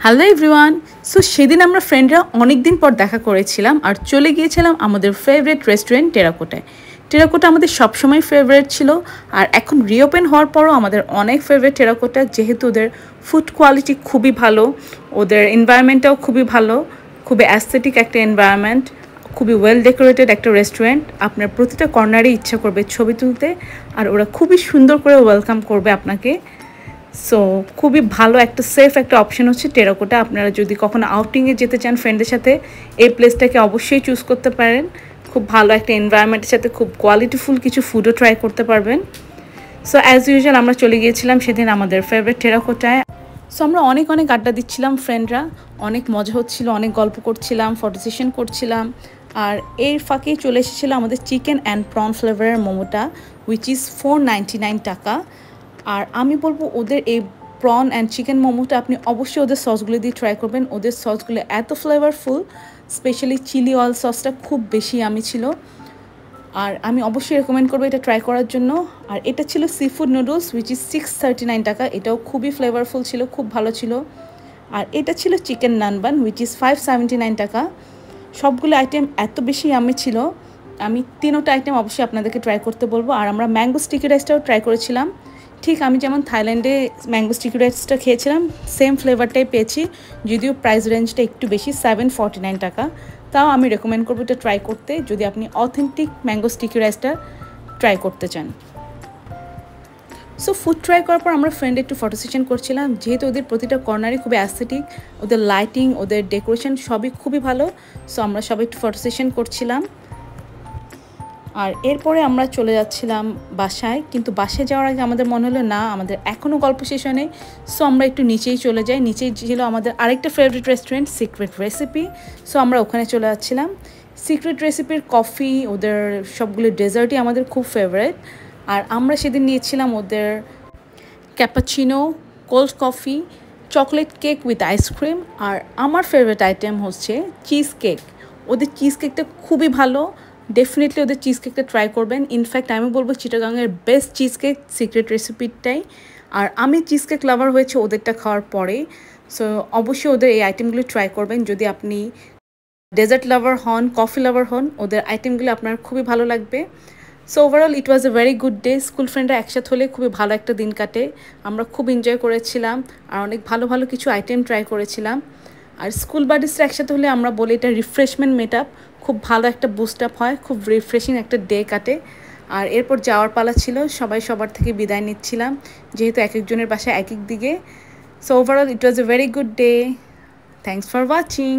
Hello everyone. So সেদিন আমরা ফ্রেন্ডরা অনেক দিন পর দেখা করেছিলাম আর চলে গিয়েছিলাম আমাদের ফেভারিট রেস্টুরেন্ট টেরাকোটায়। টেরাকোটা আমাদের সবসময় ফেভারিট ছিল আর এখন রিওপেন হওয়ার পরও আমাদের অনেক ফেভারিট টেরাকোটা, যেহেতু ওদের ফুড কোয়ালিটি খুবই ভালো, ওদের এনভায়রনমেন্টটাও খুবই ভালো, খুবই অ্যাস্থেটিক একটা এনভায়রনমেন্ট, খুবই ওয়েল ডেকোরেটেড একটা রেস্টুরেন্ট। আপনার প্রতিটা কর্নারেই ইচ্ছা করবে ছবি তুলতে আর ওরা খুবই সুন্দর করে ওয়েলকাম করবে আপনাকে। সো খুবই ভালো একটা সেফ একটা অপশন হচ্ছে টেরাকোটা। আপনারা যদি কখনো আউটিংয়ে যেতে চান ফ্রেন্ডের সাথে, এই প্লেসটাকে অবশ্যই চুজ করতে পারেন। খুব ভালো একটা এনভায়রনমেন্টের সাথে খুব কোয়ালিটিফুল কিছু ফুডও ট্রাই করতে পারবেন। সো অ্যাজ ইউজুয়াল আমরা চলে গিয়েছিলাম সেদিন আমাদের ফেভারিট টেরাকোটায়। সো আমরা অনেক আড্ডা দিচ্ছিলাম ফ্রেন্ডরা, অনেক মজা হচ্ছিল, অনেক গল্প করছিলাম, ফটো সেশন করছিলাম। আর এর ফাঁকেই চলে এসেছিলো আমাদের চিকেন অ্যান্ড প্রন ফ্লেভারের মোমোটা, উইচ ইজ 499 টাকা। আর আমি বলবো ওদের এই প্রন অ্যান্ড চিকেন মোমোটা আপনি অবশ্যই ওদের সসগুলো দিয়ে ট্রাই করবেন। ওদের সসগুলো এত ফ্লেভারফুল, স্পেশালি চিলি অয়েল সসটা খুব বেশি আমি ছিল। আর আমি অবশ্যই রেকমেন্ড করবো এটা ট্রাই করার জন্য। আর এটা ছিল sea food noodles, which is 639 টাকা। এটাও খুবই ফ্লেভারফুল ছিল, খুব ভালো ছিল। আর এটা ছিল চিকেন নানবান, উইচ ইজ 579 টাকা। সবগুলো আইটেম এত বেশি আমি ছিল, আমি তিনোটা আইটেম অবশ্যই আপনাদেরকে ট্রাই করতে বলবো। আর আমরা ম্যাঙ্গো স্টিকি রাইসটাও ট্রাই করেছিলাম, ঠিক আমি যেমন থাইল্যান্ডে ম্যাঙ্গো স্টিকি রাইসটা খেয়েছিলাম সেম ফ্লেভারটাই পেয়েছি, যদিও প্রাইস রেঞ্জটা একটু বেশি, 749 টাকা। তাও আমি রেকমেন্ড করবো এটা ট্রাই করতে যদি আপনি অথেন্টিক ম্যাঙ্গো স্টিকি রাইসটা ট্রাই করতে চান। সো ফুড ট্রাই করার পর আমরা ফ্রেন্ড একটু ফটো সেশন করছিলাম, যেহেতু ওদের প্রতিটা কর্নারই খুবই অ্যাস্থেটিক, ওদের লাইটিং, ওদের ডেকোরেশন সবই খুবই ভালো। সো আমরা সবাই একটু ফটো সেশন করছিলাম। আর এরপরে আমরা চলে যাচ্ছিলাম বাসায়, কিন্তু বাসায় যাওয়ার আগে আমাদের মনে হলো না, আমাদের এখনও গল্প শেষ হয়নি। সো আমরা একটু নিচেই চলে যাই। নিচেই ছিল আমাদের আরেকটা favourite restaurant, secret recipe. So আমরা ওখানে চলে যাচ্ছিলাম। সিক্রেট রেসিপির কফি, ওদের সবগুলো ডেজার্টই আমাদের খুব ফেভারিট। আর আমরা সেদিন নিয়েছিলাম ওদের cappuccino, cold coffee, chocolate cake with ice cream. আর আমার ফেভারিট আইটেম হচ্ছে চিজ কেক। ওদের চিজ কেকটা খুবই ভালো, ডেফিনেটলি ওদের চিজ কেকটা ট্রাই করবেন। ইনফ্যাক্ট আমি বলবো চিটাগাংয়ের বেস্ট চিজ কেক সিক্রেট রেসিপিটাই। আর আমি চিজ কেক লাভার হয়েছে ওদেরটা খাওয়ার পরে। সো অবশ্যই ওদের এই আইটেমগুলো ট্রাই করবেন যদি আপনি ডেজার্ট লাভার হন, কফি লাভার হন, ওদের আইটেমগুলো আপনার খুবই ভালো লাগবে। So overall it was a very good day. School ফ্রেন্ডরা একসাথে হলে খুবই ভালো একটা দিন কাটে। আমরা খুব এনজয় করেছিলাম আর অনেক ভালো কিছু আইটেম ট্রাই করেছিলাম। আর স্কুল বাডিসরা একসাথে হলে আমরা বলি এটা রিফ্রেশমেন্ট মেট আপ, খুব ভালো একটা বুস্ট আপ হয়, খুব রিফ্রেশিং একটা ডে কাটে। আর এরপর যাওয়ার পালা ছিল, সবাই সবার থেকে বিদায় নিচ্ছিলাম, যেহেতু এক একজনের বাসায় এক এক দিকে। So overall it was a very good day. Thanks for watching.